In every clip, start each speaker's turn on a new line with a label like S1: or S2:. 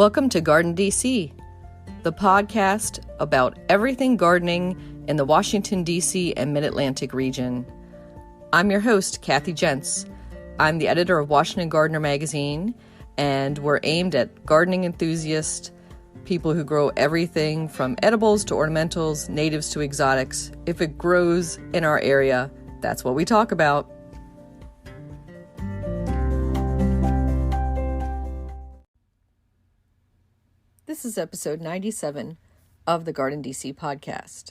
S1: Welcome to GardenDC, the podcast about everything gardening in the Washington, D.C. and Mid-Atlantic region. I'm your host, Kathy Jentz. I'm the editor of Washington Gardener magazine, and we're aimed at gardening enthusiasts, people who grow everything from edibles to ornamentals, natives to exotics. If it grows in our area, that's what we talk about. This is episode 97 of the GardenDC podcast.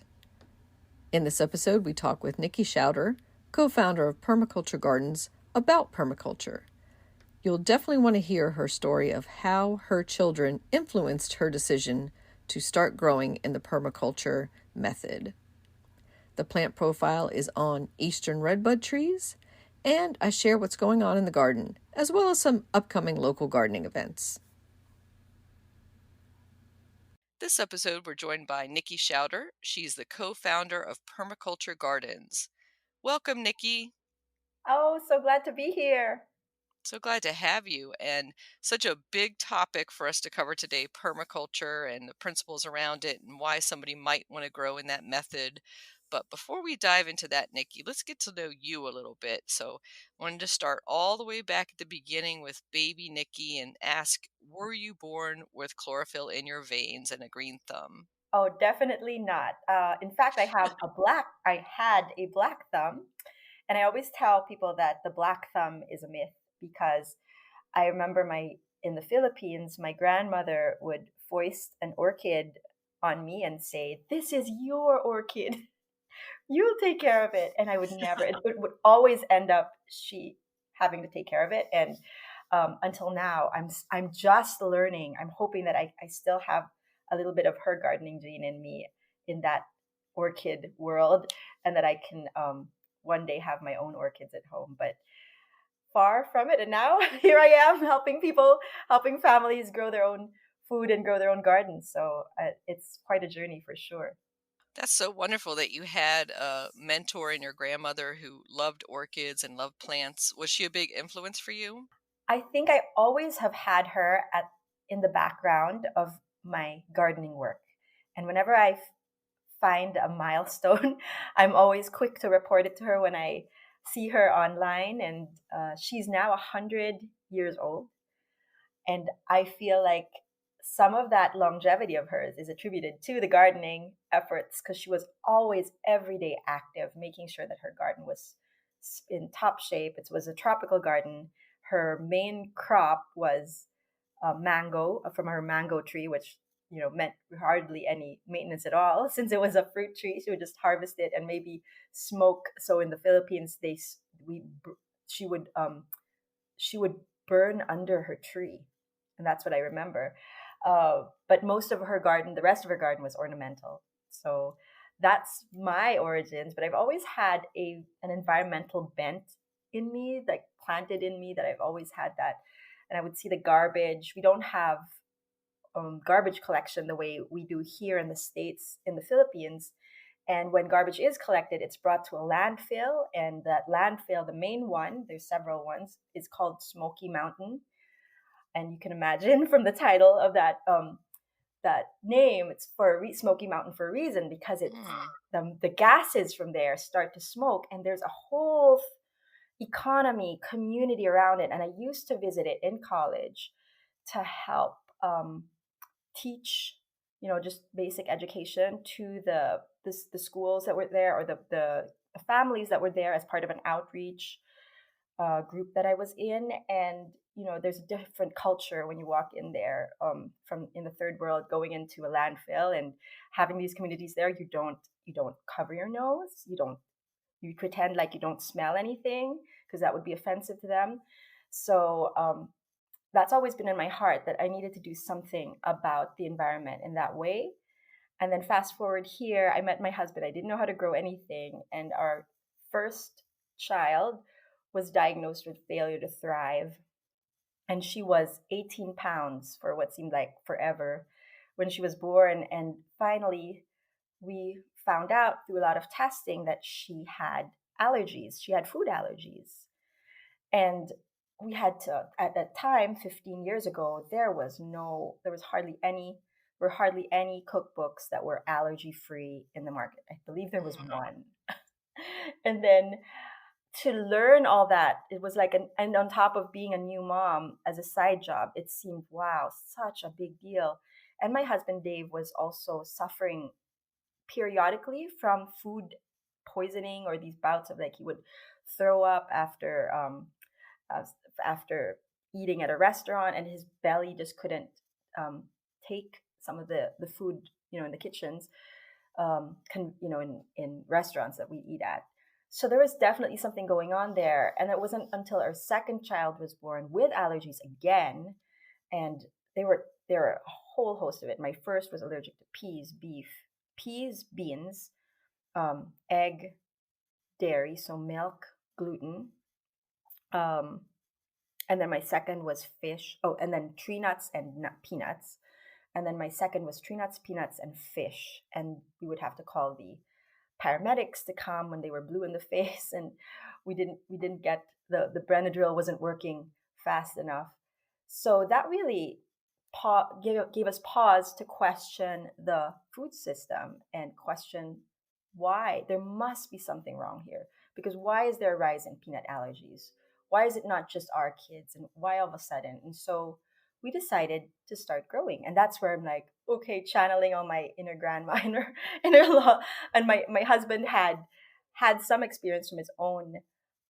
S1: In this episode, we talk with Nicky Schauder, co-founder of Permaculture Gardens, about permaculture. You'll definitely want to hear her story of how her children influenced her decision to start growing in the permaculture method. The plant profile is on Eastern Redbud trees, and I share what's going on in the garden, as well as some upcoming local gardening events. This episode, we're joined by Nicky Schauder. She's the co-founder of Permaculture Gardens. Welcome, Nicky.
S2: Oh, so glad to be here.
S1: So glad to have you, and such a big topic for us to cover today, permaculture and the principles around it and why somebody might want to grow in that method. But before we dive into that, Nicky, let's get to know you a little bit. So I wanted to start all the way back at the beginning with baby Nicky and ask, were you born with chlorophyll in your veins and a green thumb?
S2: Oh, definitely not. In fact, I had a black thumb, and I always tell people that the black thumb is a myth because I remember in the Philippines, my grandmother would foist an orchid on me and say, "This is your orchid. You'll take care of it." And I would never. It would always end up she having to take care of it, and until now, I'm just learning. I'm hoping that I still have a little bit of her gardening gene in me in that orchid world, and that I can one day have my own orchids at home. But far from it, and now here I am helping families grow their own food and grow their own gardens. So it's quite a journey for sure.
S1: That's so wonderful that you had a mentor in your grandmother who loved orchids and loved plants. Was she a big influence for you?
S2: I think I always have had her in the background of my gardening work. And whenever I find a milestone, I'm always quick to report it to her when I see her online. And she's now 100 years old. And I feel like some of that longevity of hers is attributed to the gardening efforts because she was always everyday active, making sure that her garden was in top shape. It was a tropical garden. Her main crop was mango from her mango tree, which meant hardly any maintenance at all since it was a fruit tree. She would just harvest it and maybe smoke. So in the Philippines, she would burn under her tree, and that's what I remember. But most of her garden, the rest of her garden, was ornamental. So that's my origins. But I've always had an environmental bent in me, like planted in me, that I've always had that. And I would see the garbage. We don't have garbage collection the way we do here in the States, in the Philippines. And when garbage is collected, it's brought to a landfill. And that landfill, the main one, there's several ones, is called Smokey Mountain. And you can imagine from the title of that name, it's for Smoky Mountain for a reason, because the gases from there start to smoke, and there's a whole economy, community around it. And I used to visit it in college to help teach, just basic education to the schools that were there, or the families that were there as part of an outreach group that I was in. And there's a different culture when you walk in there, from in the third world, going into a landfill and having these communities there. You don't cover your nose. You pretend like you don't smell anything, because that would be offensive to them. So that's always been in my heart, that I needed to do something about the environment in that way. And then fast forward here, I met my husband. I didn't know how to grow anything, and our first child was diagnosed with failure to thrive. And she was 18 pounds for what seemed like forever when she was born. And finally, we found out through a lot of testing that she had allergies. She had food allergies. And we had to, at that time, 15 years ago, there was hardly any cookbooks that were allergy free in the market. I believe there was one. And then to learn all that, it was like and on top of being a new mom as a side job, it seemed, wow, such a big deal. And my husband Dave was also suffering periodically from food poisoning, or these bouts of, like, he would throw up uh, after eating at a restaurant, and his belly just couldn't take some of the food, in the kitchens, in restaurants that we eat at. So there was definitely something going on there. And it wasn't until our second child was born with allergies again, and there were a whole host of it. My first was allergic to peas, beans, egg, dairy, so milk, gluten. Um, and then my second was fish. Oh, and then tree nuts and peanuts. And then my second was tree nuts, peanuts, and fish. And we would have to call the paramedics to come when they were blue in the face, and we didn't get the Benadryl wasn't working fast enough. So that really gave us pause to question the food system and question why there must be something wrong here, because why is there a rise in peanut allergies? Why is it not just our kids, and why all of a sudden? And so we decided to start growing, and that's where I'm like, okay, channeling all my inner grandma, inner law. And my husband had some experience from his own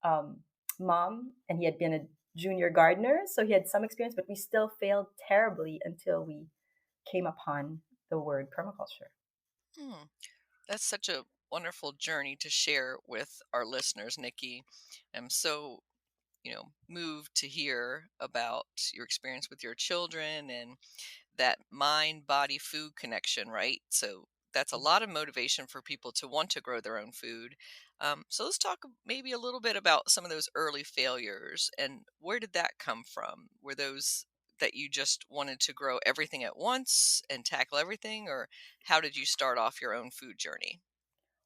S2: um, mom, and he had been a junior gardener, so he had some experience, but we still failed terribly until we came upon the word permaculture.
S1: Hmm. That's such a wonderful journey to share with our listeners, Nikki. I'm so, moved to hear about your experience with your children and that mind body food connection, right? So that's a lot of motivation for people to want to grow their own food. So let's talk maybe a little bit about some of those early failures and where did that come from? Were those that you just wanted to grow everything at once and tackle everything, or how did you start off your own food journey?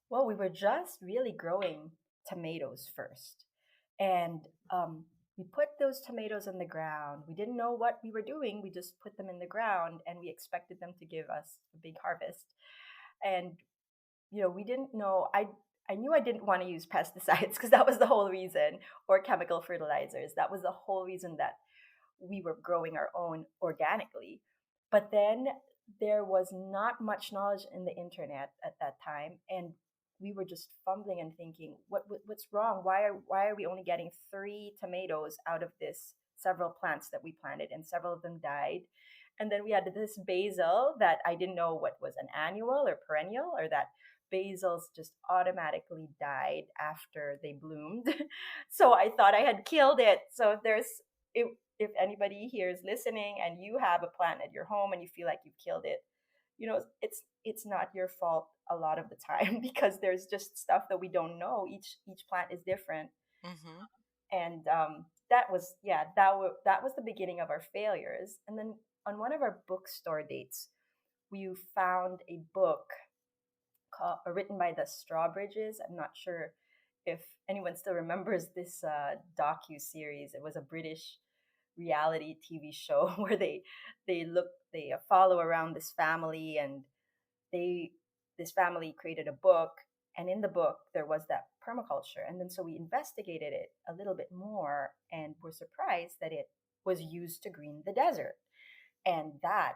S2: Well, we were just really growing tomatoes first. And we put those tomatoes in the ground. We didn't know what we were doing. We just put them in the ground, and we expected them to give us a big harvest. And, we didn't know. I knew I didn't want to use pesticides because that was the whole reason, or chemical fertilizers. That was the whole reason that we were growing our own organically. But then there was not much knowledge in the internet at that time, and we were just fumbling and thinking, what's wrong? Why are we only getting 3 tomatoes out of this several plants that we planted, and several of them died? And then we had this basil that I didn't know what was an annual or perennial, or that basils just automatically died after they bloomed. So I thought I had killed it. So if anybody here is listening and you have a plant at your home and you feel like you've killed it, it's not your fault a lot of the time because there's just stuff that we don't know. Each plant is different.
S1: Hmm.
S2: And that was the beginning of our failures. And then on one of our bookstore dates, we found a book written by the Strawbridges. I'm not sure if anyone still remembers this docu series. It was a British reality TV show where they follow around this family, and they this family created a book, and in the book there was that permaculture. And then so we investigated it a little bit more and were surprised that it was used to green the desert. And that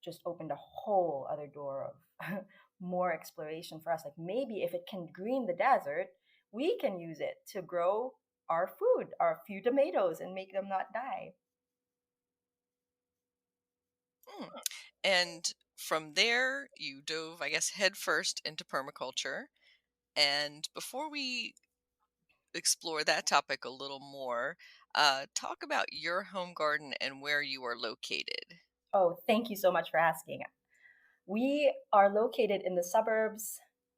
S2: just opened a whole other door of more exploration for us. Like, maybe if it can green the desert, we can use it to grow our food, our few tomatoes, and make them not die.
S1: Hmm. And from there, you dove, I guess, headfirst into permaculture. And before we explore that topic a little more, talk about your home garden and where you are located.
S2: Oh, thank you so much for asking. We are located in the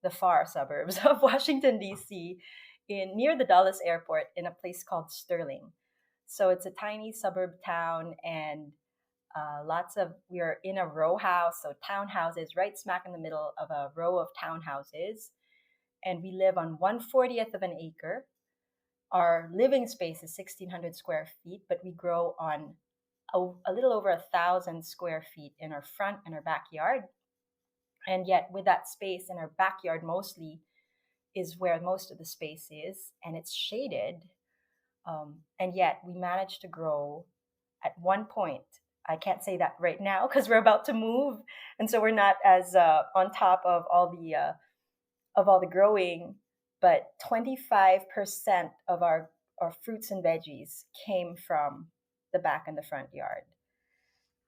S2: far suburbs of Washington, D.C., near the Dulles Airport, in a place called Sterling. So it's a tiny suburb town, and we are in a row house, so townhouses, right smack in the middle of a row of townhouses. And we live on 1/40th of an acre. Our living space is 1,600 square feet, but we grow on a little over 1,000 square feet in our front and our backyard. And yet, with that space in our backyard, mostly is where most of the space is, and it's shaded. And yet, we managed to grow at one point. I can't say that right now because we're about to move, and so we're not as on top of all the growing. But 25% of our fruits and veggies came from the back and the front yard.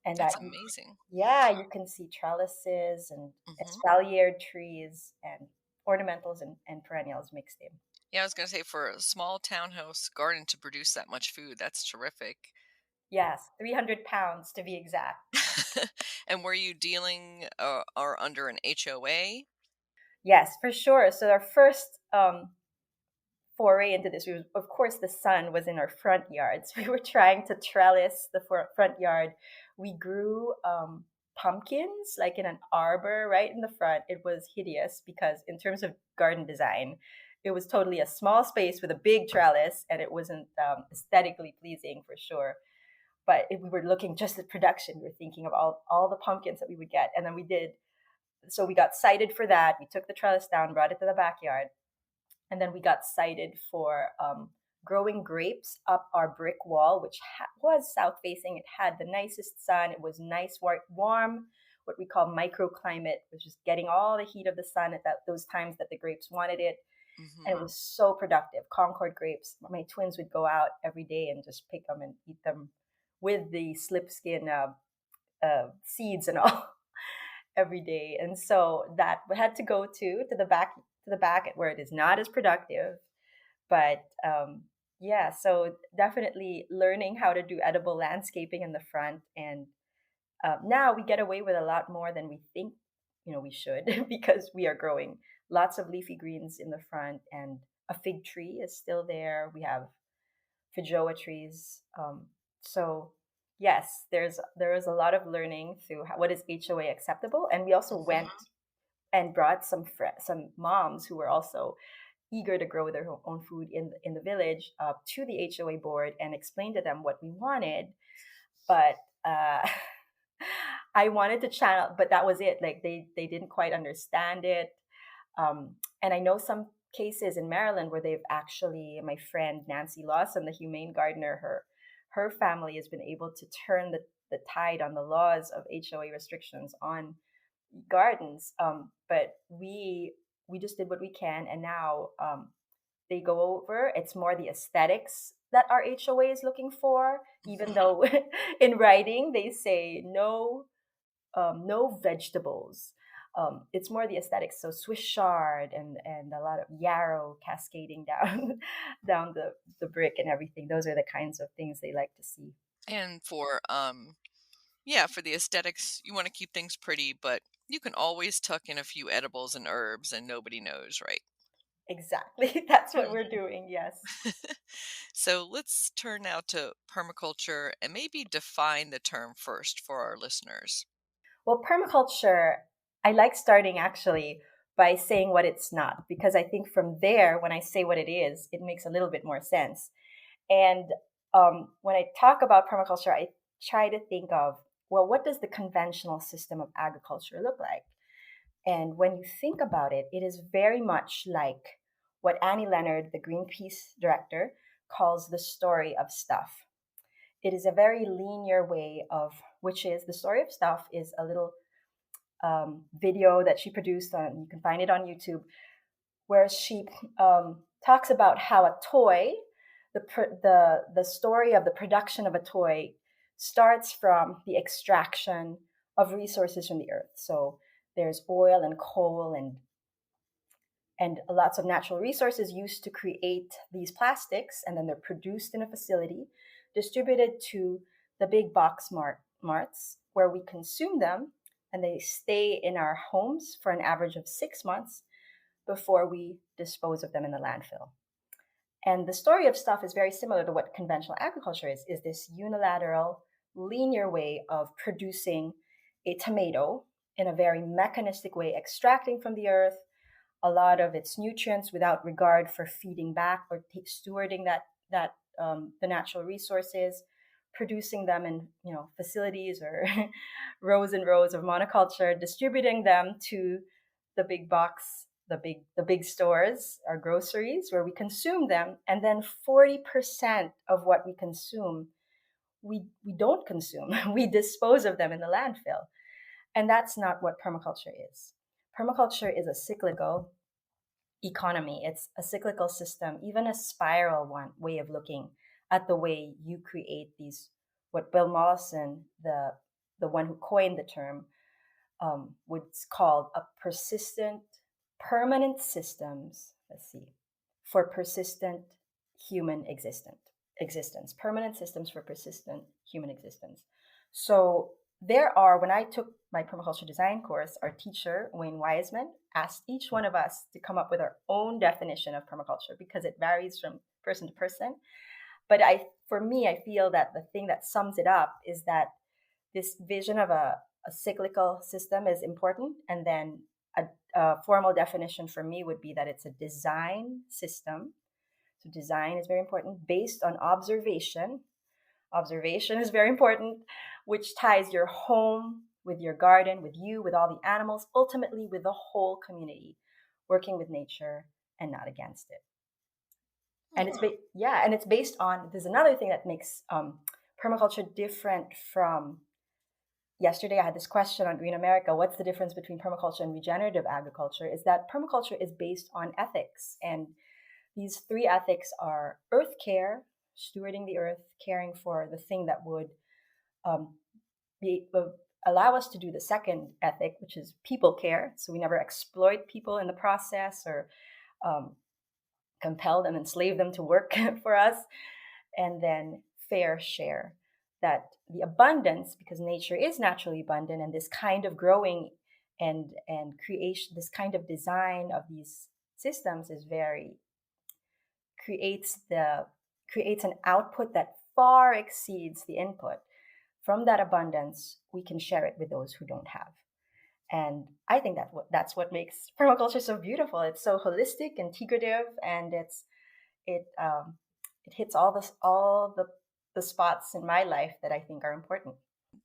S2: And
S3: That's amazing.
S2: yeah, you can see trellises and espaliered trees and ornamentals and perennials mixed in.
S3: Yeah, I was going to say, for a small townhouse garden to produce that much food, that's terrific.
S2: Yes, 300 pounds to be exact.
S3: And were you dealing or under an HOA?
S2: Yes, for sure. So our first foray into this, of course, the sun was in our front yards. We were trying to trellis the front yard. We grew pumpkins like in an arbor right in the front. It was hideous because in terms of garden design, it was totally a small space with a big trellis, and it wasn't aesthetically pleasing for sure. But if we were looking just at production, we were thinking of all the pumpkins that we would get. And then we did. So we got cited for that. We took the trellis down, brought it to the backyard. And then we got cited for growing grapes up our brick wall, which was south facing. It had the nicest sun. It was nice, warm, what we call microclimate, which is getting all the heat of the sun at those times that the grapes wanted it. And it was so productive. Concord grapes. My twins would go out every day and just pick them and eat them with the slip skin seeds and all every day. And so that had to go to the back where it is not as productive. But yeah, so definitely learning how to do edible landscaping in the front. And now we get away with a lot more than we think we should because we are growing lots of leafy greens in the front, and a fig tree is still there. We have feijoa trees. So yes, there is a lot of learning through what is HOA acceptable, and we also went and brought some moms who were also eager to grow their own food in the village to the HOA board and explained to them what we wanted. But I wanted to channel, but that was it. Like they didn't quite understand it. And I know some cases in Maryland where they've actually, my friend Nancy Lawson, the humane gardener, her family has been able to turn the tide on the laws of HOA restrictions on gardens. But we just did what we can, and now they go over. It's more the aesthetics that our HOA is looking for, even though in writing they say no vegetables. It's more the aesthetics. So Swiss chard and a lot of yarrow cascading down the brick and everything. Those are the kinds of things they like to see.
S3: And for the aesthetics, you want to keep things pretty, but you can always tuck in a few edibles and herbs and nobody knows, right?
S2: Exactly. That's what we're doing, yes.
S3: So let's turn now to permaculture and maybe define the term first for our listeners.
S2: Well, permaculture, I like starting actually by saying what it's not, because I think from there, when I say what it is, it makes a little bit more sense. And when I talk about permaculture, I try to think of, well, what does the conventional system of agriculture look like? And when you think about it, it is very much like what Annie Leonard, the Greenpeace director, calls the story of stuff. It is a very linear way of, which is the story of stuff is a little video that she produced on, you can find it on YouTube, where she talks about how a toy, the story of the production of a toy starts from the extraction of resources from the earth. So there's oil and coal and lots of natural resources used to create these plastics, and then they're produced in a facility, distributed to the big box marts where we consume them, and they stay in our homes for an average of 6 months before we dispose of them in the landfill. And the story of stuff is very similar to what conventional agriculture is this unilateral, linear way of producing a tomato in a very mechanistic way, extracting from the earth, a lot of its nutrients without regard for feeding back or stewarding the natural resources, producing them in facilities or rows and rows of monoculture, distributing them to the big box, the big stores, our groceries, where we consume them, and then 40% of what we consume we don't consume. We dispose of them in the landfill. And that's not what permaculture is. Permaculture is a cyclical economy. It's a cyclical system, even a spiral one way of looking at the way you create these, what Bill Mollison, the one who coined the term, would call a permanent systems, let's see, for persistent human existence, permanent systems for persistent human existence. So when I took my permaculture design course, our teacher, Wayne Wiseman, asked each one of us to come up with our own definition of permaculture because it varies from person to person. But for me, I feel that the thing that sums it up is that this vision of a cyclical system is important. And then a formal definition for me would be that it's a design system. So design is very important, based on observation. Observation is very important, which ties your home with your garden, with you, with all the animals, ultimately with the whole community, working with nature and not against it. And it's based on, there's another thing that makes permaculture different from, yesterday I had this question on Green America, what's the difference between permaculture and regenerative agriculture, is that permaculture is based on ethics. And these three ethics are earth care, stewarding the earth, caring for the thing that would allow us to do the second ethic, which is people care. So we never exploit people in the process or compel them, enslave them to work for us. And then fair share, that the abundance, because nature is naturally abundant, and this kind of growing and creation, this kind of design of these systems is creates an output that far exceeds the input. From that abundance, we can share it with those who don't have. And I think that's what makes permaculture so beautiful. It's so holistic, integrative, and it hits all the spots in my life that I think are important.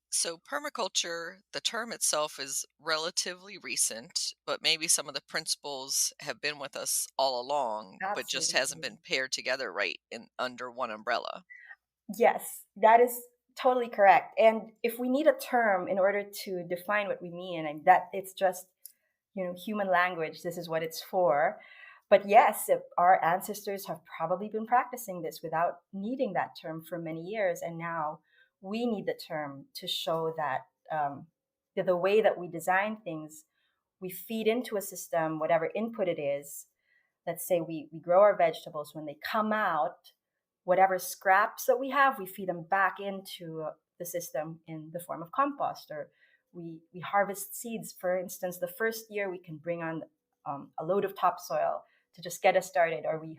S3: So permaculture, the term itself is relatively recent, but maybe some of the principles have been with us all along, but just hasn't
S2: Absolutely.
S3: been paired together right under one umbrella.
S2: Yes, that is totally correct. And if we need a term in order to define what we mean, and that it's just, human language, this is what it's for. But yes, our ancestors have probably been practicing this without needing that term for many years. And now we need the term to show that the way that we design things, we feed into a system, whatever input it is. Let's say we grow our vegetables. When they come out, whatever scraps that we have, we feed them back into the system in the form of compost, or we harvest seeds. For instance, the first year we can bring on a load of topsoil to just get us started, or we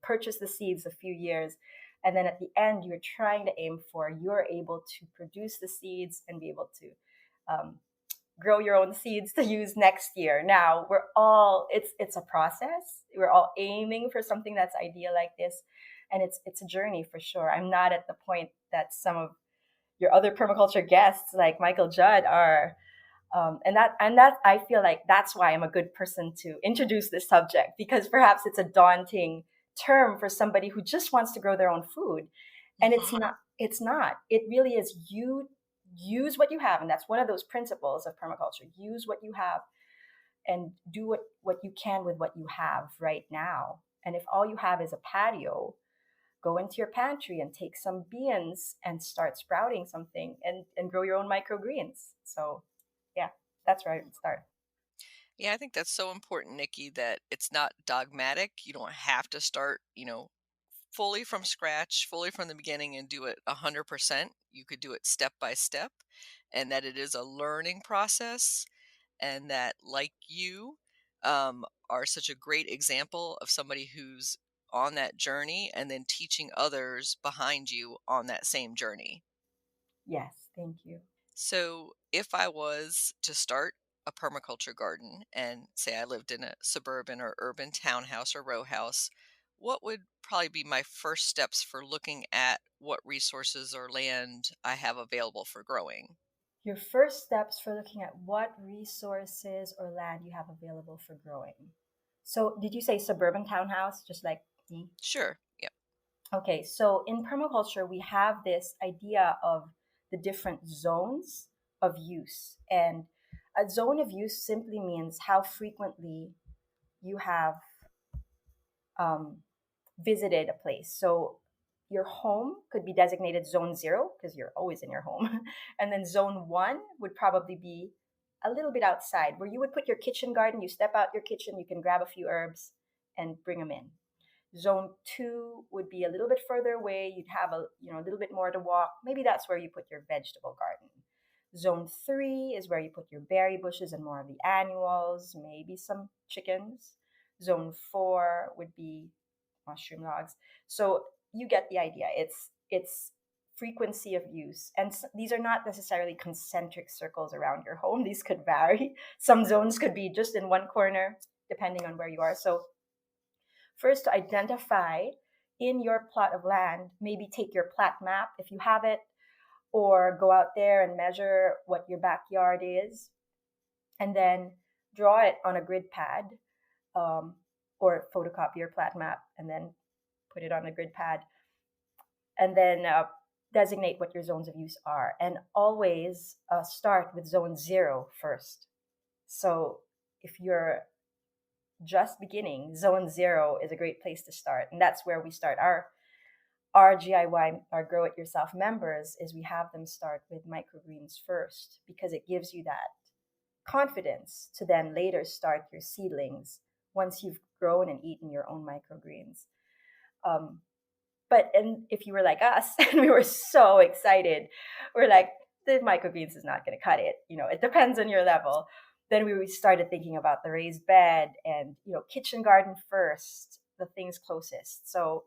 S2: purchase the seeds a few years, and then at the end you're trying to aim for, you're able to produce the seeds and be able to grow your own seeds to use next year. Now it's a process. We're all aiming for something that's ideal like this, and it's a journey for sure. I'm not at the point that some of your other permaculture guests like Michael Judd are, and that I feel like that's why I'm a good person to introduce this subject, because perhaps it's a daunting term for somebody who just wants to grow their own food, and it's not. It really is, you use what you have, and that's one of those principles of permaculture. Use what you have and do what you can with what you have right now. And if all you have is a patio, go into your pantry and take some beans and start sprouting something and grow your own microgreens. So yeah, that's where I would start.
S3: Yeah, I think that's so important, Nikki, that it's not dogmatic. You don't have to start, fully from scratch, fully from the beginning and do it 100%. You could do it step by step, and that it is a learning process, and that, like you, are such a great example of somebody who's on that journey and then teaching others behind you on that same journey.
S2: Yes, thank you.
S3: So, if I was to start a permaculture garden and say I lived in a suburban or urban townhouse or row house, what would probably be my first steps for looking at what resources or land I have available for growing?
S2: Your first steps for looking at what resources or land you have available for growing. So, did you say suburban townhouse, just like me?
S3: Sure. Yep.
S2: Okay, so in permaculture, we have this idea of the different zones of use. And a zone of use simply means how frequently you have um, visited a place. So your home could be designated zone 0 because you're always in your home. And then zone 1 would probably be a little bit outside where you would put your kitchen garden. You step out your kitchen, you can grab a few herbs and bring them in. Zone 2 would be a little bit further away. You'd have a little bit more to walk. Maybe that's where you put your vegetable garden. Zone 3 is where you put your berry bushes and more of the annuals, maybe some chickens. Zone 4 would be mushroom logs. So you get the idea. It's frequency of use, and these are not necessarily concentric circles around your home. These could vary. Some zones could be just in one corner, depending on where you are. So first, to identify in your plot of land, maybe take your plat map if you have it, or go out there and measure what your backyard is, and then draw it on a grid pad, or photocopy your plat map and then put it on a grid pad, and then designate what your zones of use are. And always start with zone 0 first. So if you're just beginning, zone 0 is a great place to start. And that's where we start our G.I.Y, our Grow It Yourself members, is we have them start with microgreens first because it gives you that confidence to then later start your seedlings once you've grown and eaten your own microgreens. And if you were like us and we were so excited, we're like, the microgreens is not going to cut it. It depends on your level. Then we started thinking about the raised bed and, kitchen garden first, the things closest. So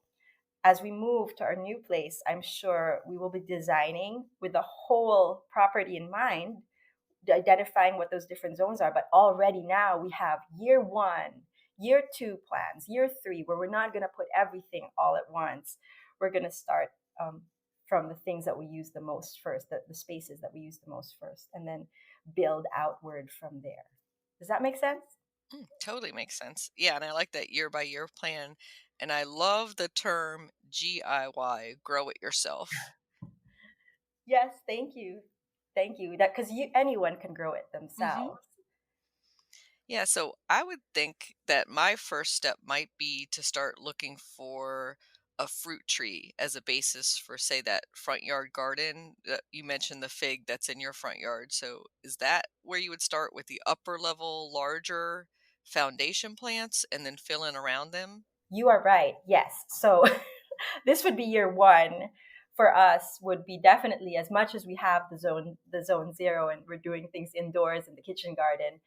S2: as we move to our new place, I'm sure we will be designing with the whole property in mind, identifying what those different zones are. But already now we have year 1, year 2 plans, year 3, where we're not going to put everything all at once. We're going to start from the things that we use the most first, the spaces that we use the most first, and then build outward from there. Does that make sense?
S3: Totally makes sense. Yeah, and I like that year by year plan. And I love the term GIY, grow it yourself.
S2: Yes, thank you. Thank you. That because anyone can grow it
S3: Hmm.
S2: themselves.
S3: Yeah, so I would think that my first step might be to start looking for a fruit tree as a basis for, say, that front yard garden. You mentioned the fig that's in your front yard. So is that where you would start with the upper level, larger foundation plants and then fill in around them?
S2: You are right. Yes. So this would be year 1 for us, would be definitely, as much as we have the zone 0 and we're doing things indoors in the kitchen garden,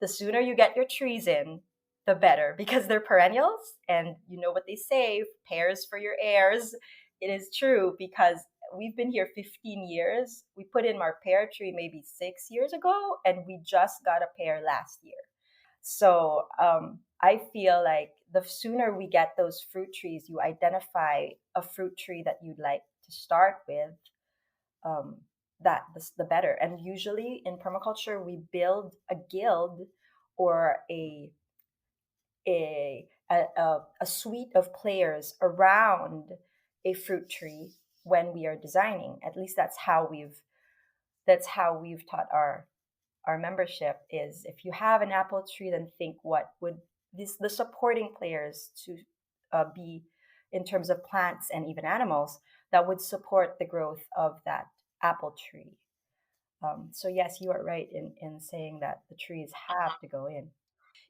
S2: the sooner you get your trees in, the better, because they're perennials. And you know what they say, pears for your heirs. It is true, because we've been here 15 years. We put in our pear tree maybe 6 years ago, and we just got a pear last year. So I feel like the sooner we get those fruit trees, you identify a fruit tree that you'd like to start with, um, the better. And usually in permaculture, we build a guild or a suite of players around a fruit tree when we are designing. At least that's how we've taught our membership, is if you have an apple tree, then think what would the supporting players to be in terms of plants and even animals that would support the growth of that apple tree. So yes, you are right in saying that the trees have to go in.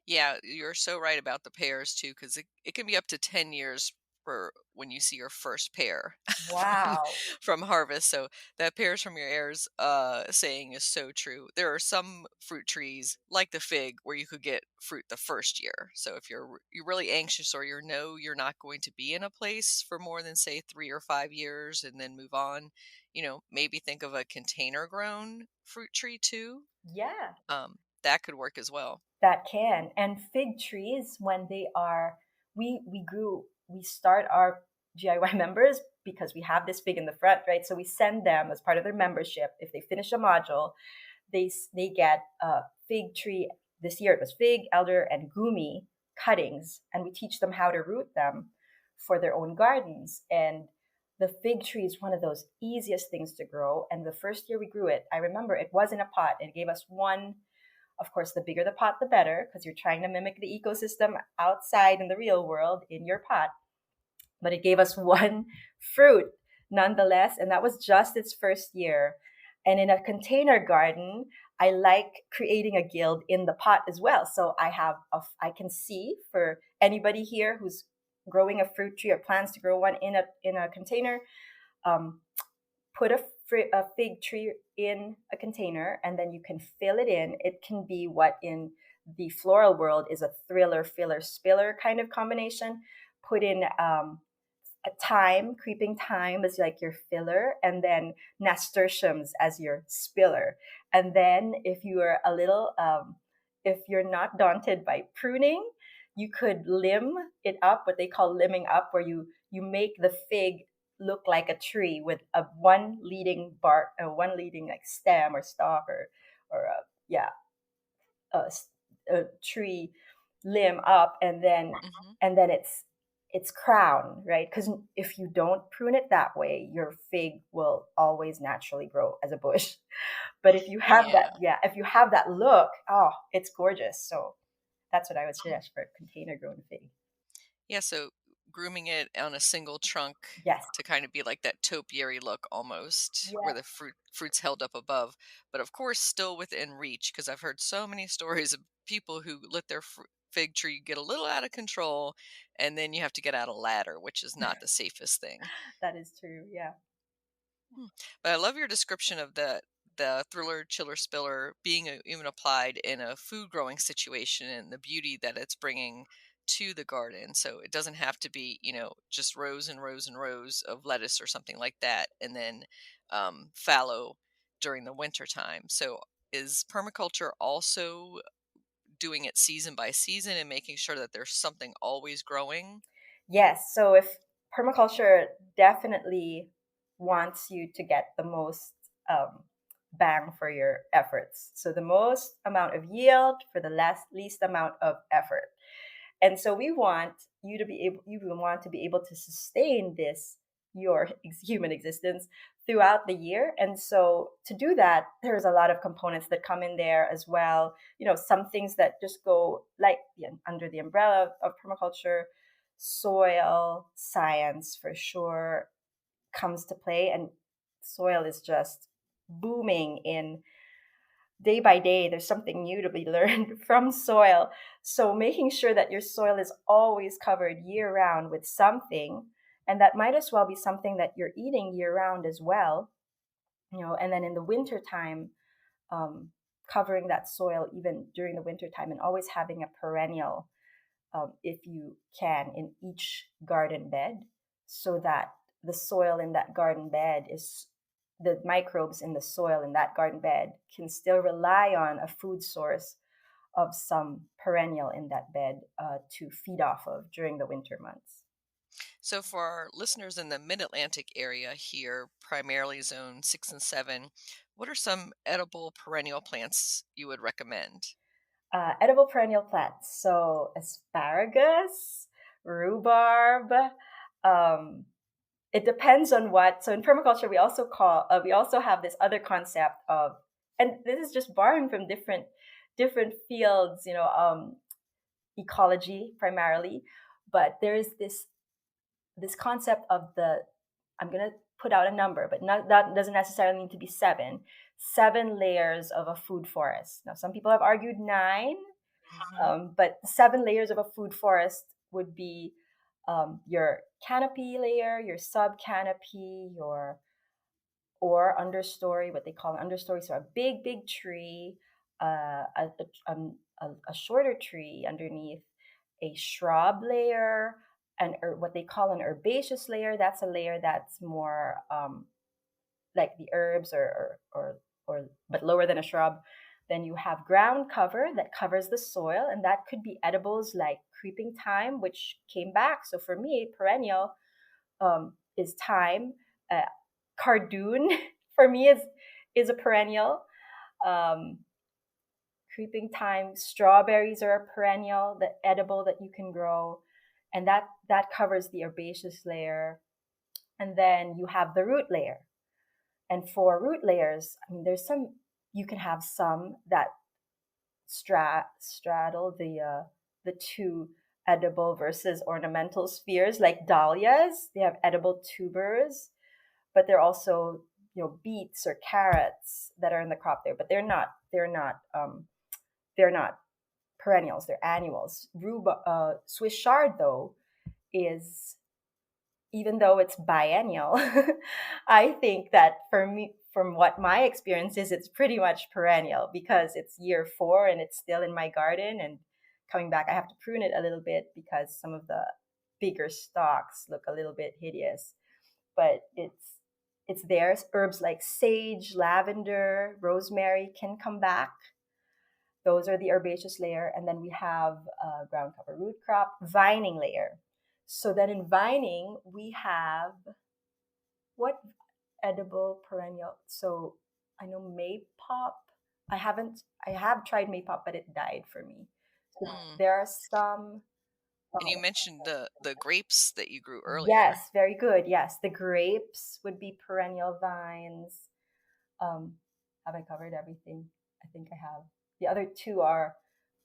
S3: Yeah, you're so right about the pears too, because it can be up to 10 years for when you see your first pear from
S2: Wow.
S3: from harvest. So that pears from your heirs saying is so true. There are some fruit trees like the fig where you could get fruit the first year. So if you're really anxious or you're not going to be in a place for more than say 3 or 5 years and then move on, maybe think of a container grown fruit tree too.
S2: Yeah.
S3: that could work as well.
S2: That can. And fig trees, when they are, we start our GIY members because we have this fig in the front, right? So we send them as part of their membership. If they finish a module, they get a fig tree. This year it was fig, elder, and gumi cuttings, and we teach them how to root them for their own gardens. And the fig tree is one of those easiest things to grow. And the first year we grew it, I remember it was in a pot. It gave us one. Of course, the bigger the pot, the better, because you're trying to mimic the ecosystem outside in the real world in your pot. But it gave us one fruit nonetheless, and that was just its first year. And in a container garden, I like creating a guild in the pot as well. So I can see for anybody here who's growing a fruit tree or plans to grow one in a container, put a fig tree in a container, and then you can fill it in. It can be what in the floral world is a thriller, filler, spiller kind of combination. Put in a creeping thyme as like your filler, and then nasturtiums as your spiller. And then if you are if you're not daunted by pruning, you could limb it up, what they call limbing up, where you make the fig look like a tree with one leading bark, one leading like stem or stalk or a tree limb up, and then its crown, right? Because if you don't prune it that way, your fig will always naturally grow as a bush. But if you have if you have that look, oh, it's gorgeous. So that's what I would suggest for container grown fig.
S3: Yeah, so grooming it on a single trunk
S2: Yes.
S3: to kind of be like that topiary look almost,
S2: Yes.
S3: where the fruit's held up above, but of course still within reach, because I've heard so many stories of people who let their fig tree get a little out of control, and then you have to get out a ladder, which is not the safest thing.
S2: That is true. Yeah.
S3: But I love your description of the thriller, chiller, spiller being even applied in a food growing situation, and the beauty that it's bringing to the garden. So it doesn't have to be, just rows and rows and rows of lettuce or something like that, and then fallow during the winter time. So is permaculture also doing it season by season and making sure that there's something always growing?
S2: Yes. So if permaculture definitely wants you to get the most bang for your efforts. So the most amount of yield for the least amount of effort. And so we want you want to be able to sustain your human existence throughout the year. And so to do that, there's a lot of components that come in there as well. Some things that just go like under the umbrella of permaculture. Soil science for sure comes to play, and soil is just booming in day by day. There's something new to be learned from soil. So making sure that your soil is always covered year round with something, and that might as well be something that you're eating year round as well, and then in the winter time, covering that soil even during the winter time, and always having a perennial, if you can, in each garden bed, so that the soil in that garden bed the microbes in the soil in that garden bed can still rely on a food source of some perennial in that bed to feed off of during the winter months.
S3: So for our listeners in the mid-Atlantic area here, primarily zone 6 and 7, what are some edible perennial plants you would recommend?
S2: Edible perennial plants. So asparagus, rhubarb. It depends on what. So in permaculture, we also have this other concept of, and this is just borrowing from different fields, ecology primarily, but there is this concept of I'm gonna put out a number, but that doesn't necessarily need to be seven layers of a food forest. Now, some people have argued 9, but 7 layers of a food forest would be your canopy layer, your sub canopy, or understory, what they call an understory. So a big tree, a shorter tree underneath, a shrub layer, and what they call an herbaceous layer. That's a layer that's more like the herbs or but lower than a shrub. Then you have ground cover that covers the soil, and that could be edibles like creeping thyme, which came back. So for me, perennial is thyme. Cardoon for me is a perennial. Creeping thyme, strawberries are a perennial, the edible that you can grow, and that covers the herbaceous layer. And then you have the root layer. And for root layers, I mean, you can have some that straddle the two edible versus ornamental spheres, like dahlias. They have edible tubers, but they're also, beets or carrots that are in the crop there, but they're not perennials, they're annuals. Swiss chard, though, is, even though it's biennial, I think that for me, from what my experience is, it's pretty much perennial because it's year 4 and it's still in my garden. And coming back, I have to prune it a little bit because some of the bigger stalks look a little bit hideous. But it's there. Herbs like sage, lavender, rosemary can come back. Those are the herbaceous layer. And then we have ground cover root crop, vining layer. So then in vining, we have what edible perennial? So I know maypop. I have tried maypop, but it died for me. So there are some.
S3: And you mentioned the grapes that you grew earlier.
S2: Yes, very good. Yes, the grapes would be perennial vines. Have I covered everything? I think I have. The other two are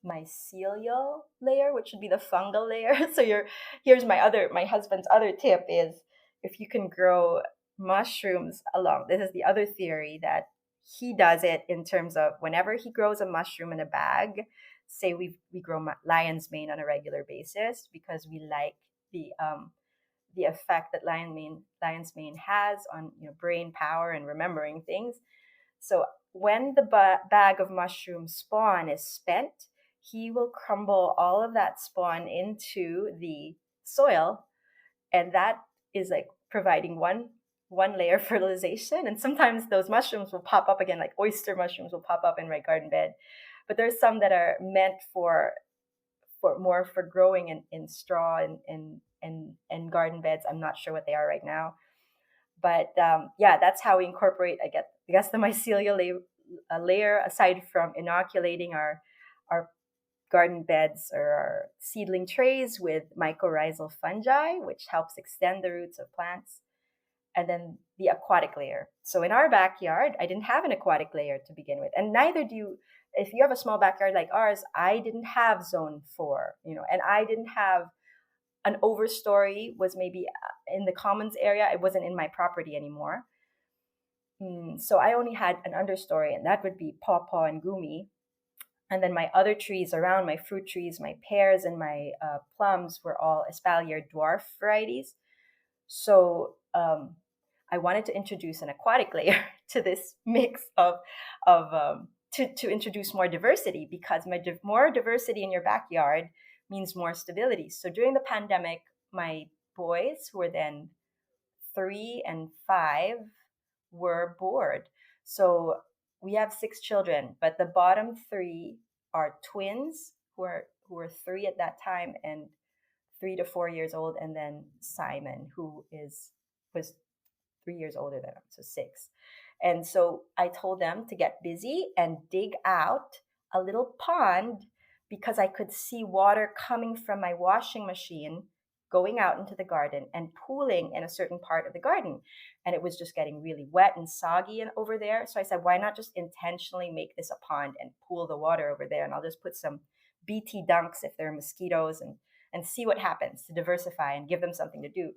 S2: mycelial layer, which would be the fungal layer. So here's my husband's other tip is if you can grow mushrooms along. This is the other theory that he does it in terms of whenever he grows a mushroom in a bag. Say we grow lion's mane on a regular basis because we like the effect that lion's mane has on brain power and remembering things. So when the bag of mushroom spawn is spent, he will crumble all of that spawn into the soil, and that is like providing one layer fertilization. And sometimes those mushrooms will pop up again, like oyster mushrooms will pop up in my garden bed. But there's some that are meant for growing in straw and garden beds. I'm not sure what they are right now. But that's how we incorporate, I guess, the mycelial layer, aside from inoculating our garden beds or our seedling trays with mycorrhizal fungi, which helps extend the roots of plants. And then the aquatic layer. So in our backyard, I didn't have an aquatic layer to begin with. And neither do you. If you have a small backyard like ours, I didn't have zone 4, and I didn't have an overstory, was maybe in the commons area. It wasn't in my property anymore. So I only had an understory, and that would be pawpaw and gumi. And then my other trees around, my fruit trees, my pears and my plums were all espalier dwarf varieties. So I wanted to introduce an aquatic layer to this mix to introduce more diversity, because more diversity in your backyard means more stability. So during the pandemic, my boys, who were then 3 and 5, were bored. So we have 6 children, but the bottom 3 are twins who were 3 at that time and 3 to 4 years old, and then Simon, who was 3 years older than him, so 6. And so I told them to get busy and dig out a little pond, because I could see water coming from my washing machine going out into the garden and pooling in a certain part of the garden. And it was just getting really wet and soggy over there. So I said, why not just intentionally make this a pond and pool the water over there? And I'll just put some BT dunks if there are mosquitoes and see what happens, to diversify and give them something to do.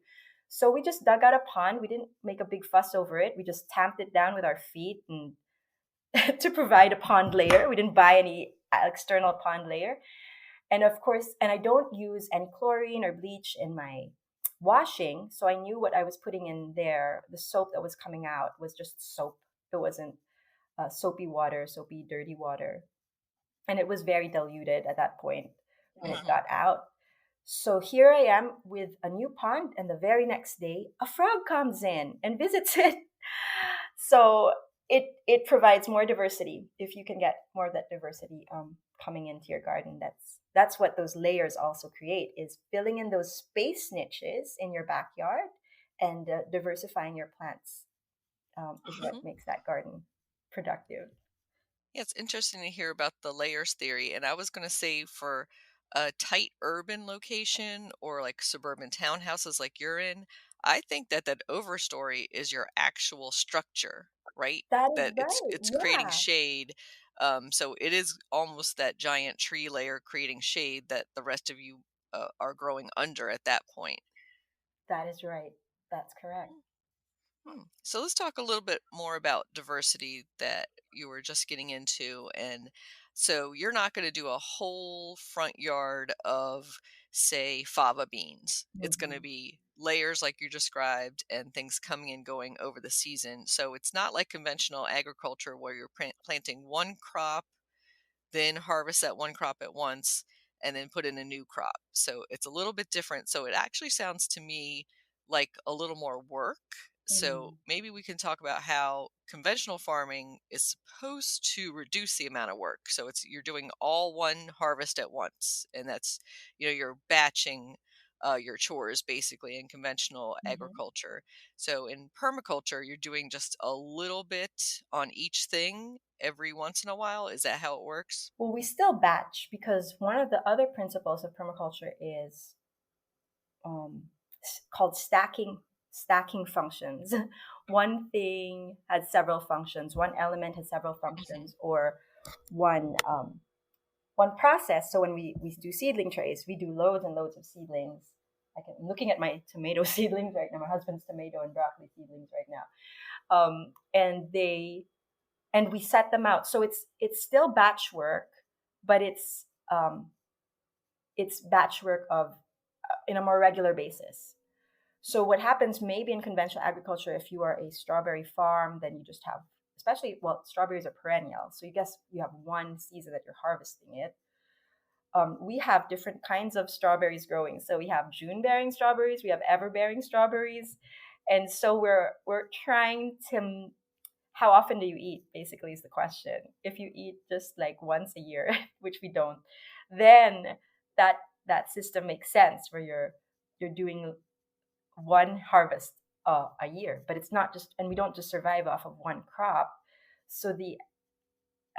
S2: So we just dug out a pond. We didn't make a big fuss over it. We just tamped it down with our feet and to provide a pond layer. We didn't buy any external pond layer. And of course, and I don't use any chlorine or bleach in my washing. So I knew what I was putting in there. The soap that was coming out was just soap. It wasn't soapy, dirty water. And it was very diluted at that point when it got out. So here I am with a new pond, and the very next day, a frog comes in and visits it. So it provides more diversity. If you can get more of that diversity coming into your garden, that's what those layers also create, is filling in those space niches in your backyard and diversifying your plants is what makes that garden productive.
S3: Yeah, it's interesting to hear about the layers theory. And I was going to say for a tight urban location or like suburban townhouses like you're in, I think that that overstory is your actual structure, right?
S2: That is
S3: That
S2: right.
S3: it's creating
S2: Yeah,
S3: shade. So it is almost that giant tree layer creating shade that the rest of you are growing under at that point.
S2: that is right. That's correct.
S3: So let's talk a little bit more about diversity that you were just getting into. And so you're not going to do a whole front yard of, say, fava beans. It's going to
S2: Hmm.
S3: be layers like you described and things coming and going over the season. So it's not like conventional agriculture where you're planting one crop, then harvest that one crop at once, and then put in a new crop. So it's a little bit different. So it actually sounds to me like a little more work. So
S2: Mm.
S3: maybe we can talk about how conventional farming is supposed to reduce the amount of work. So it's you're doing all one harvest at once, and that's you're batching your chores basically in conventional
S2: Hmm.
S3: agriculture. So in permaculture, you're doing just a little bit on each thing every once in a while. Is that how it works?
S2: Well, we still batch because one of the other principles of permaculture is um, called stacking functions. One thing has several functions. One element has several
S3: Mhm.
S2: functions, or one one process. So when we do seedling trays, we do loads and loads of seedlings. I'm looking at my tomato seedlings right now. My husband's tomato and broccoli seedlings right now, and we set them out. So it's still batch work, but it's batch work of in a more regular basis. So what happens maybe in conventional agriculture, if you are a strawberry farm, then you just have, especially, well, strawberries are perennial. So you guess you have one season that you're harvesting it. We have different kinds of strawberries growing. So we have June bearing strawberries, we have ever bearing strawberries. And so we're trying to, how often do you eat basically is the question. If you eat just like once a year, which we don't, then that that system makes sense where you're doing one harvest a year, but it's not just, and we don't just survive off of one crop. So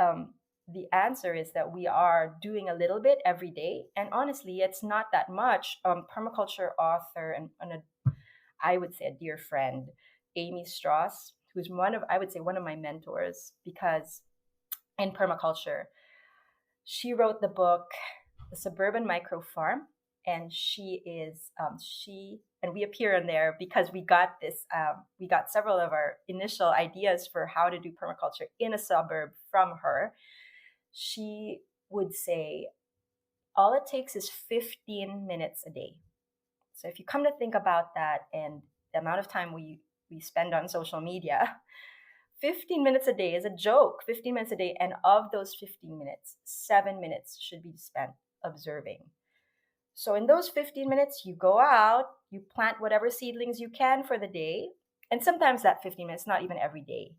S2: um, the answer is that we are doing a little bit every day, and honestly, it's not that much. Permaculture author and I would say a dear friend, Amy Stross, who's I would say one of my mentors, because in permaculture, she wrote the book The Suburban Micro-Farm, and she and we appear in there because we got several of our initial ideas for how to do permaculture in a suburb from her. She would say all it takes is 15 minutes a day. So if you come to think about that and the amount of time we spend on social media, 15 minutes a day is a joke. 15 minutes a day, and of those 15 minutes, 7 minutes should be spent observing. So in those 15 minutes, you go out, you plant whatever seedlings you can for the day. And sometimes that 15 minutes, not even every day.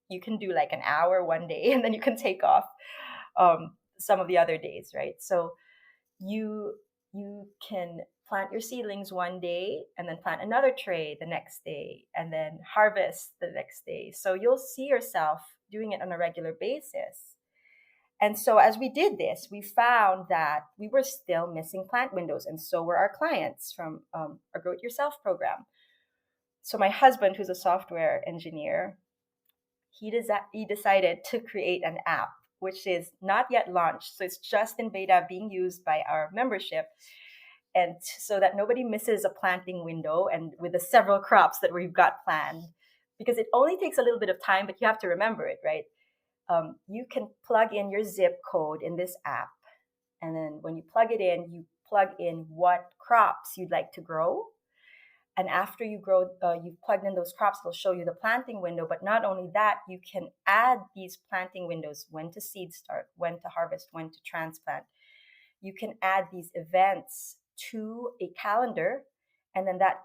S2: You can do like an hour one day, and then you can take off some of the other days, right? So you you can plant your seedlings one day and then plant another tray the next day and then harvest the next day. So you'll see yourself doing it on a regular basis. And so as we did this, we found that we were still missing plant windows, and so were our clients from our Grow It Yourself program. So my husband, who's a software engineer, he decided to create an app, which is not yet launched. So it's just in beta being used by our membership. And so that nobody misses a planting window and with the several crops that we've got planned, because it only takes a little bit of time, but you have to remember it, right? You can plug in your zip code in this app. And then when you plug it in, you plug in what crops you'd like to grow. And after you've plugged in those crops, it'll show you the planting window. But not only that, you can add these planting windows: when to seed start, when to harvest, when to transplant. You can add these events to a calendar, and then that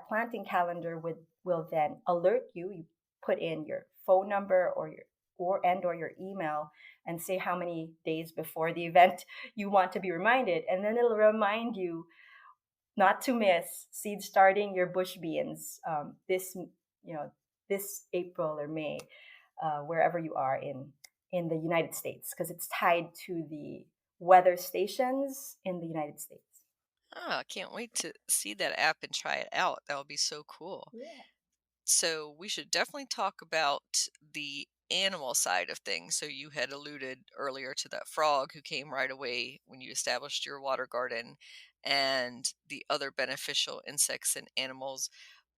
S2: planting calendar will then alert you. put in your phone number or your email and say how many days before the event you want to be reminded, and then it'll remind you not to miss seed starting your bush beans this April or May, wherever you are in the United States, because it's tied to the weather stations in the United States.
S3: I can't wait to see that app and try it out. That would be so cool.
S2: Yeah.
S3: So we should definitely talk about the animal side of things. So you had alluded earlier to that frog who came right away when you established your water garden and the other beneficial insects and animals.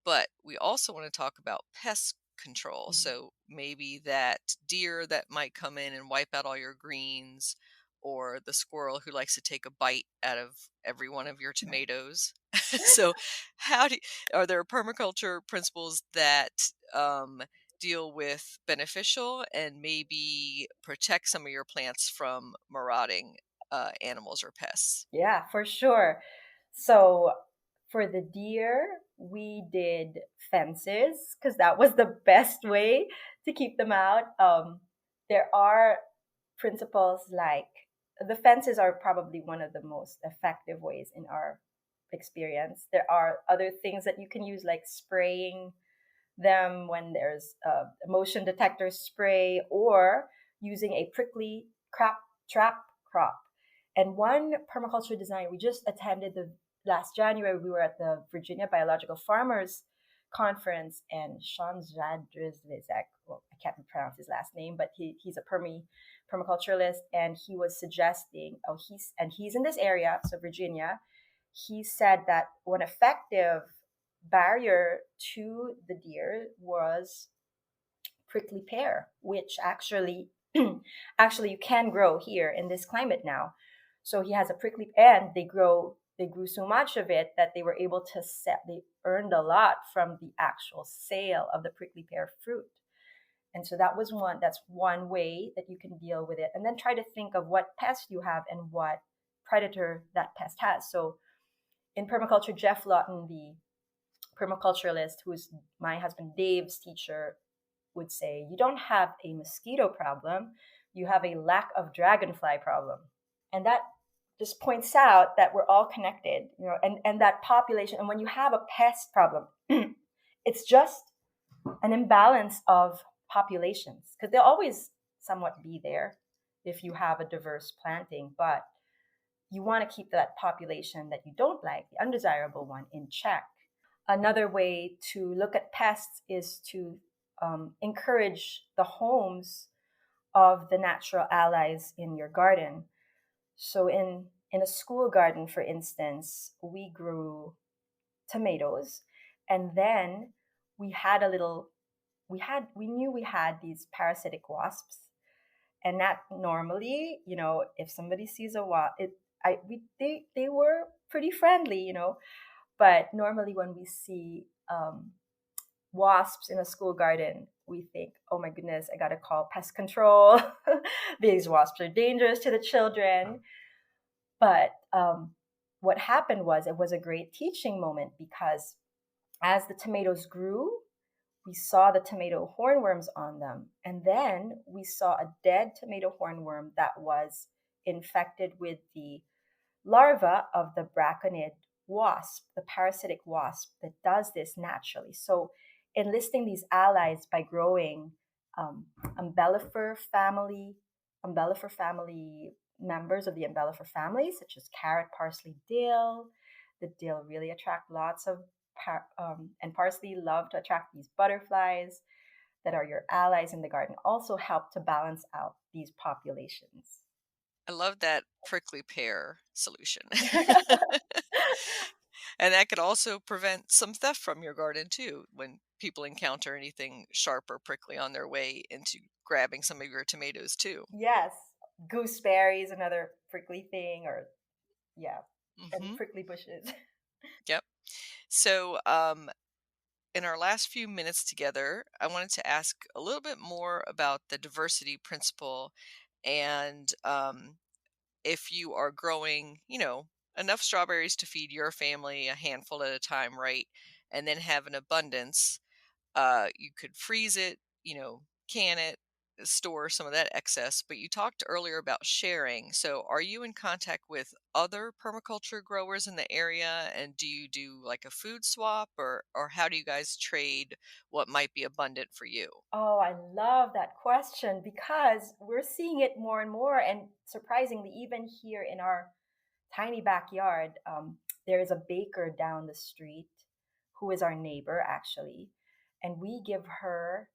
S3: But we also want to talk about pest control.
S2: Mhm.
S3: So maybe that deer that might come in and wipe out all your greens, or the squirrel who likes to take a bite out of every one of your
S2: Right.
S3: tomatoes. So, how do are there permaculture principles that deal with beneficial and maybe protect some of your plants from marauding animals or pests?
S2: Yeah, for sure. So for the deer, we did fences because that was the best way to keep them out. There are principles like the fences are probably one of the most effective ways in our experience. There are other things that you can use, like spraying them when there's a motion detector spray, or using a prickly crop trap crop. And one permaculture design we just attended the last January, we were at the Virginia Biological Farmers Conference, and Sean Zadrizlizak, well, I can't pronounce his last name, but he's a permaculturalist, and he was suggesting, he's in this area, so Virginia. He said that one effective barrier to the deer was prickly pear, which actually actually you can grow here in this climate now. So he has a prickly, and they grew so much of it that they were able to they earned a lot from the actual sale of the prickly pear fruit. And so that's one way that you can deal with it. And then try to think of what pest you have and what predator that pest has. So in permaculture, Geoff Lawton, the permaculturalist, who's my husband Dave's teacher, would say, you don't have a mosquito problem, you have a lack of dragonfly problem. And that just points out that we're all connected, and that population. And when you have a pest problem, it's just an imbalance of populations, because they'll always somewhat be there if you have a diverse planting, but you want to keep that population that you don't like, the undesirable one, in check. Another way to look at pests is to encourage the homes of the natural allies in your garden. So in a school garden, for instance, we grew tomatoes, and then we had a little we knew we had these parasitic wasps, and that normally, if somebody sees a wasp, they were pretty friendly, but normally when we see wasps in a school garden, we think, oh my goodness, I got to call pest control. These wasps are dangerous to the children. But what happened was, it was a great teaching moment, because as the tomatoes grew, we saw the tomato hornworms on them. And then we saw a dead tomato hornworm that was infected with the larva of the braconid wasp, the parasitic wasp that does this naturally. So enlisting these allies by growing umbellifer family members of the umbellifer family, such as carrot, parsley, dill. The dill really attract lots of and parsley love to attract these butterflies that are your allies in the garden, also help to balance out these populations.
S3: I love that prickly pear solution. And that could also prevent some theft from your garden too, when people encounter anything sharp or prickly on their way into grabbing some of your tomatoes too.
S2: Yes, gooseberries, another prickly thing, or yeah, and
S3: Hmm.
S2: prickly bushes.
S3: Yep. So, in our last few minutes together, I wanted to ask a little bit more about the diversity principle, and if you are growing, enough strawberries to feed your family a handful at a time, right? And then have an abundance. You could freeze it, can it, store some of that excess. But you talked earlier about sharing. So are you in contact with other permaculture growers in the area? And do you do like a food swap, or how do you guys trade what might be abundant for you?
S2: Oh, I love that question because we're seeing it more and more. And surprisingly, even here in our tiny backyard, there is a baker down the street who is our neighbor, actually. And we give her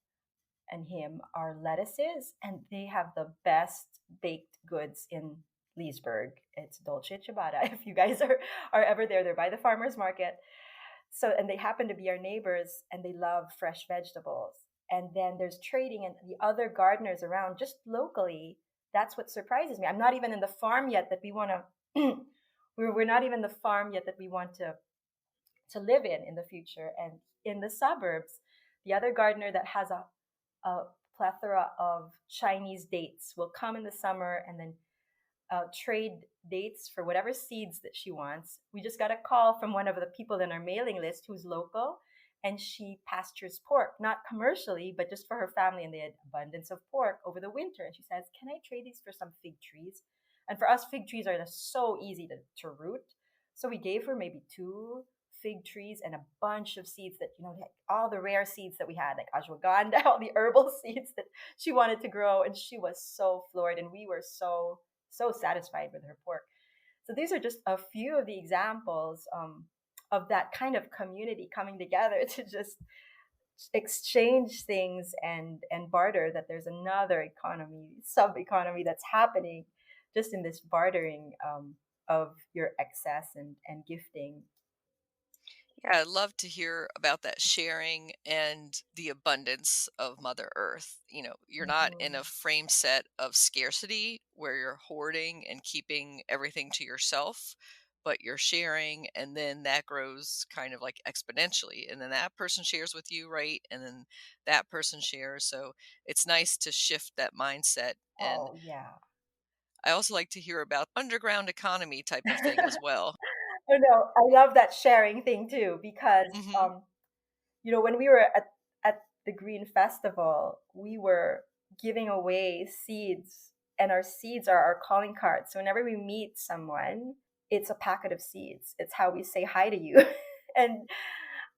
S2: and him our lettuces, and they have the best baked goods in Leesburg. It's Dolce Ciabatta. If you guys are ever there, they're by the farmers market. So, and they happen to be our neighbors, and they love fresh vegetables. And then there's trading and the other gardeners around just locally. That's what surprises me. I'm not even in the farm yet that we want to. we're not even the farm yet that we want to live in the future. And in the suburbs, the other gardener that has a plethora of Chinese dates will come in the summer and then trade dates for whatever seeds that she wants. We just got a call from one of the people in our mailing list who's local, and she pastures pork, not commercially, but just for her family, and they had abundance of pork over the winter. And she says, "Can I trade these for some fig trees?" And for us, fig trees are just so easy to root. So we gave her maybe 2 fig trees and a bunch of seeds that, like all the rare seeds that we had, like ashwagandha, all the herbal seeds that she wanted to grow. And she was so floored, and we were so satisfied with her pork. So these are just a few of the examples of that kind of community coming together to just exchange things and barter. That there's another economy, sub economy that's happening just in this bartering of your excess and gifting.
S3: Yeah, I'd love to hear about that sharing and the abundance of Mother Earth. You're not in a
S2: Mhm.
S3: frame set of scarcity where you're hoarding and keeping everything to yourself, but you're sharing, and then that grows kind of like exponentially. And then that person shares with you, right? And then that person shares. So it's nice to shift that mindset. And
S2: Oh yeah.
S3: I also like to hear about underground economy type of thing as well.
S2: Oh no, I love that sharing thing too because
S3: Hmm.
S2: when we were at the Green Festival, we were giving away seeds, and our seeds are our calling cards. So whenever we meet someone, it's a packet of seeds. It's how we say hi to you. and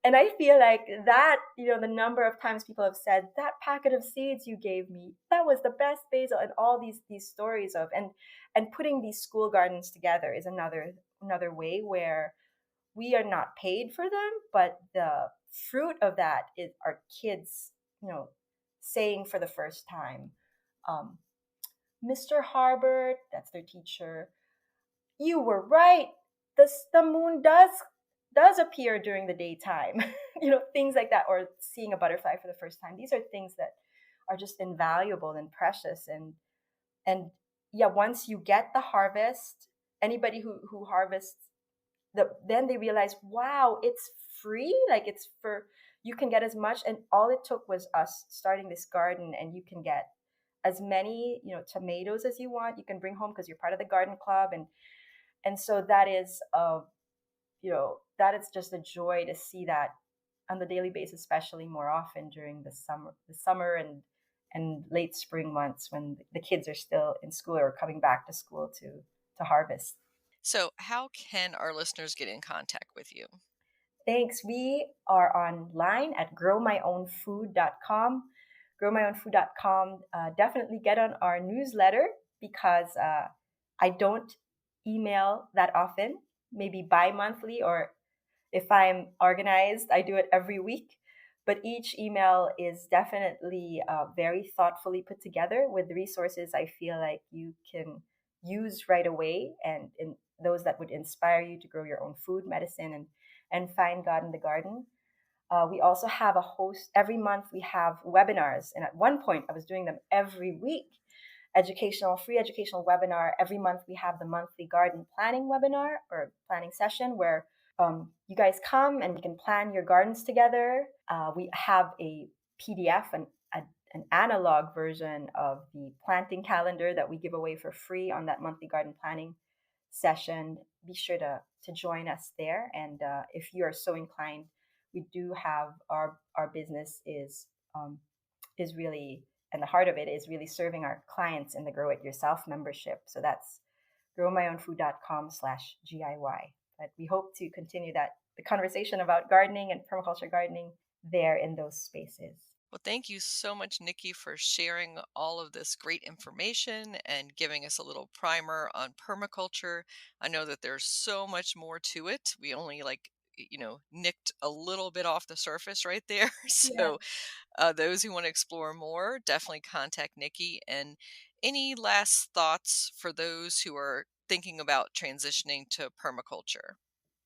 S2: and I feel like that, the number of times people have said that packet of seeds you gave me, that was the best basil, and all these stories of and putting these school gardens together is another way where we are not paid for them, but the fruit of that is our kids, saying for the first time, um, Mr. Harbert, that's their teacher, you were right. The moon does appear during the daytime. Things like that, or seeing a butterfly for the first time. These are things that are just invaluable and precious. And yeah, once you get the harvest, anybody who harvests then they realize, wow, it's free. Like it's for you can get as much, and all it took was us starting this garden, and you can get as many tomatoes as you want. You can bring home because you're part of the garden club, and so that is that is just a joy to see that on the daily basis, especially more often during the summer and late spring months when the kids are still in school or coming back to school to harvest.
S3: So, how can our listeners get in contact with you?
S2: Thanks. We are online at growmyownfood.com. Growmyownfood.com. Definitely get on our newsletter because I don't email that often, maybe bi monthly, or if I'm organized, I do it every week. But each email is definitely very thoughtfully put together with resources I feel like you can use right away, and those that would inspire you to grow your own food, medicine, and find God in the garden. We also have a host every month. We have webinars, and at one point, I was doing them every week. Free educational webinar every month. We have the monthly garden planning webinar or planning session where you guys come and we can plan your gardens together. We have a PDF and an analog version of the planting calendar that we give away for free on that monthly garden planning session. Be sure to join us there. And if you are so inclined, we do have our business is really, and the heart of it is really serving our clients in the Grow It Yourself membership. So that's growmyownfood.com/GIY. But we hope to continue the conversation about gardening and permaculture gardening there in those spaces.
S3: Well, thank you so much, Nicky, for sharing all of this great information and giving us a little primer on permaculture. I know that there's so much more to it. We only nicked a little bit off the surface right there. So those who want to explore more, definitely contact Nicky. And any last thoughts for those who are thinking about transitioning to permaculture?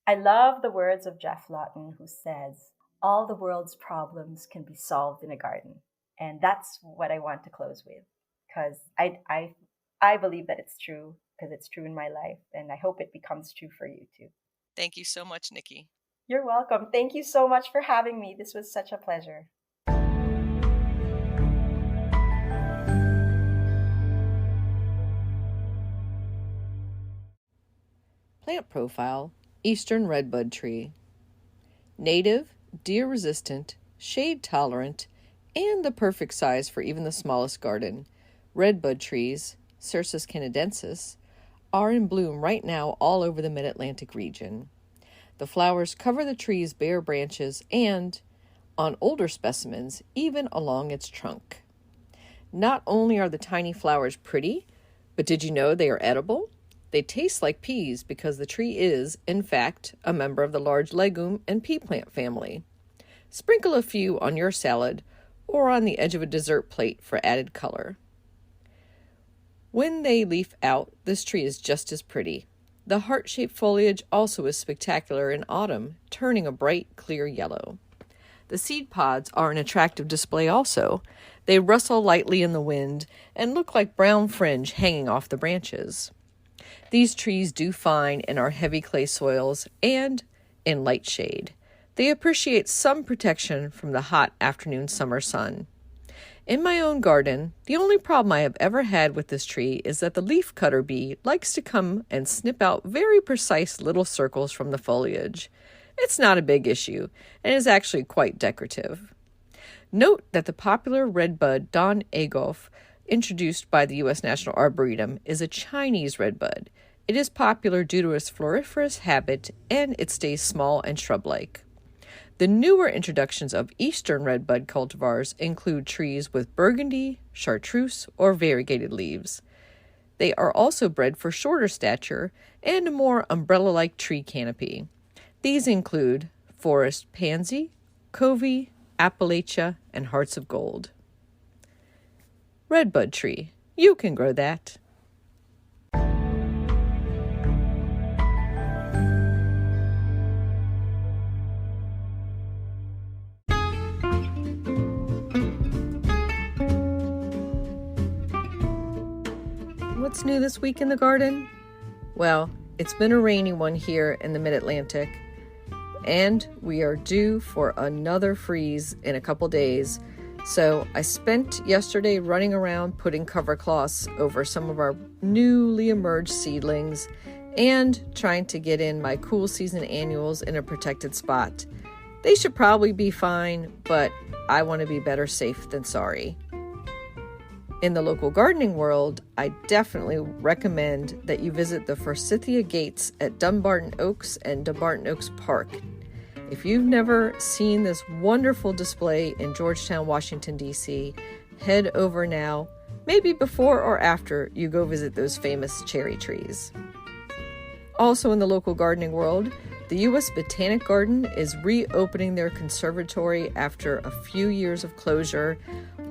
S2: I love the words of Geoff Lawton, who says, all the world's problems can be solved in a garden. And that's what I want to close with, because I believe that it's true, because it's true in my life, and I hope it becomes true for you too.
S3: Thank you so much, Nicky.
S2: You're welcome. Thank you so much for having me. This was such a pleasure.
S1: Plant profile: Eastern Redbud Tree. Native, deer-resistant, shade-tolerant, and the perfect size for even the smallest garden, redbud trees, Cercis canadensis, are in bloom right now all over the mid-Atlantic region. The flowers cover the tree's bare branches and, on older specimens, even along its trunk. Not only are the tiny flowers pretty, but did you know they are edible? They taste like peas because the tree is, in fact, a member of the large legume and pea plant family. Sprinkle a few on your salad or on the edge of a dessert plate for added color. When they leaf out, this tree is just as pretty. The heart-shaped foliage also is spectacular in autumn, turning a bright, clear yellow. The seed pods are an attractive display also. They rustle lightly in the wind and look like brown fringe hanging off the branches. These trees do fine in our heavy clay soils and in light shade. They appreciate some protection from the hot afternoon summer sun. In my own garden, the only problem I have ever had with this tree is that the leafcutter bee likes to come and snip out very precise little circles from the foliage. It's not a big issue and is actually quite decorative. Note that the popular redbud Don Agoff, introduced by the U.S. National Arboretum, is a Chinese redbud. It is popular due to its floriferous habit and it stays small and shrub-like. The newer introductions of Eastern redbud cultivars include trees with burgundy, chartreuse, or variegated leaves. They are also bred for shorter stature and a more umbrella-like tree canopy. These include forest pansy, covey, Appalachia, and hearts of gold. Redbud tree. You can grow that. What's new this week in the garden? Well, it's been a rainy one here in the Mid-Atlantic, and we are due for another freeze in a couple days. So I spent yesterday running around putting cover cloths over some of our newly emerged seedlings and trying to get in my cool season annuals in a protected spot. They should probably be fine, but I want to be better safe than sorry. In the local gardening world, I definitely recommend that you visit the forsythia gates at Dumbarton Oaks and Dumbarton Oaks Park. If you've never seen this wonderful display in Georgetown, Washington, D.C., head over now, maybe before or after you go visit those famous cherry trees. Also in the local gardening world, the U.S. Botanic Garden is reopening their conservatory after a few years of closure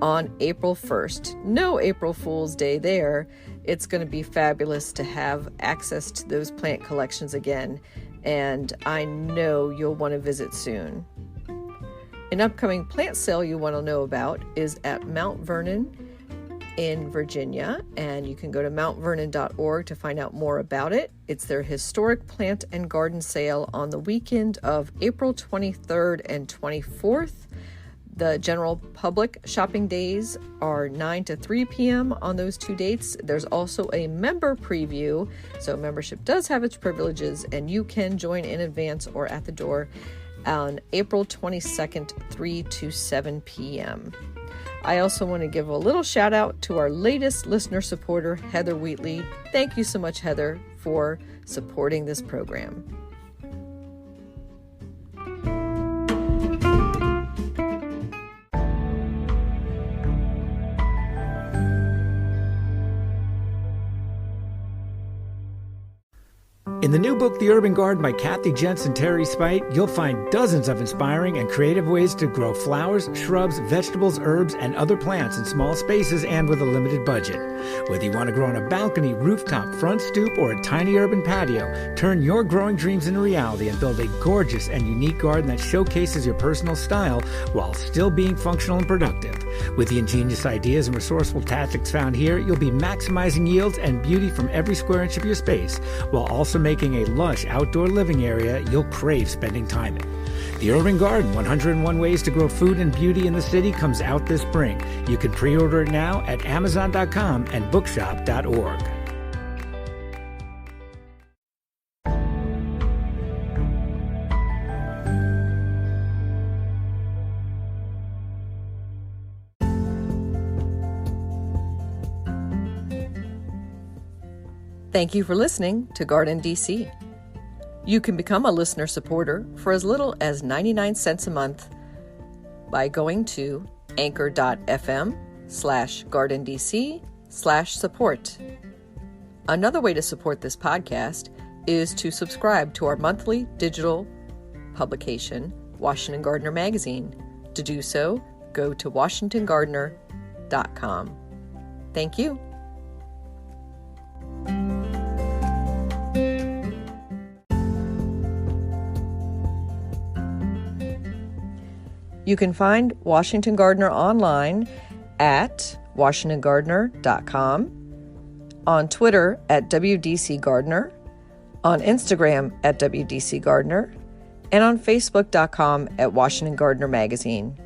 S1: on April 1st. No April Fool's Day there. It's going to be fabulous to have access to those plant collections again, and I know you'll want to visit soon. An upcoming plant sale you want to know about is at Mount Vernon in Virginia, and you can go to mountvernon.org to find out more about it. It's their historic plant and garden sale on the weekend of April 23rd and 24th. The general public shopping days are 9 to 3 p.m. on those two dates. There's also a member preview, so membership does have its privileges, and you can join in advance or at the door. on April 22nd, 3 to 7 p.m. I also want to give a little shout out to our latest listener supporter, Heather Wheatley. Thank you so much, Heather, for supporting this program.
S4: In the new book, The Urban Garden by Kathy Jensen and Teri Speight, you'll find dozens of inspiring and creative ways to grow flowers, shrubs, vegetables, herbs, and other plants in small spaces and with a limited budget. Whether you want to grow on a balcony, rooftop, front stoop, or a tiny urban patio, turn your growing dreams into reality and build a gorgeous and unique garden that showcases your personal style while still being functional and productive. With the ingenious ideas and resourceful tactics found here, you'll be maximizing yields and beauty from every square inch of your space, while also making a lush outdoor living area you'll crave spending time in. The Urban Garden, 101 Ways to Grow Food and Beauty in the City, comes out this spring. You can pre-order it now at Amazon.com and bookshop.org.
S1: Thank you for listening to GardenDC. You can become a listener supporter for as little as 99 cents a month by going to anchor.fm/GardenDC/support. Another way to support this podcast is to subscribe to our monthly digital publication, Washington Gardener Magazine. To do so, go to WashingtonGardener.com. Thank you. You can find Washington Gardener online at WashingtonGardener.com, on Twitter at WDC Gardener, on Instagram at WDC Gardener, and on Facebook.com at Washington Gardener Magazine.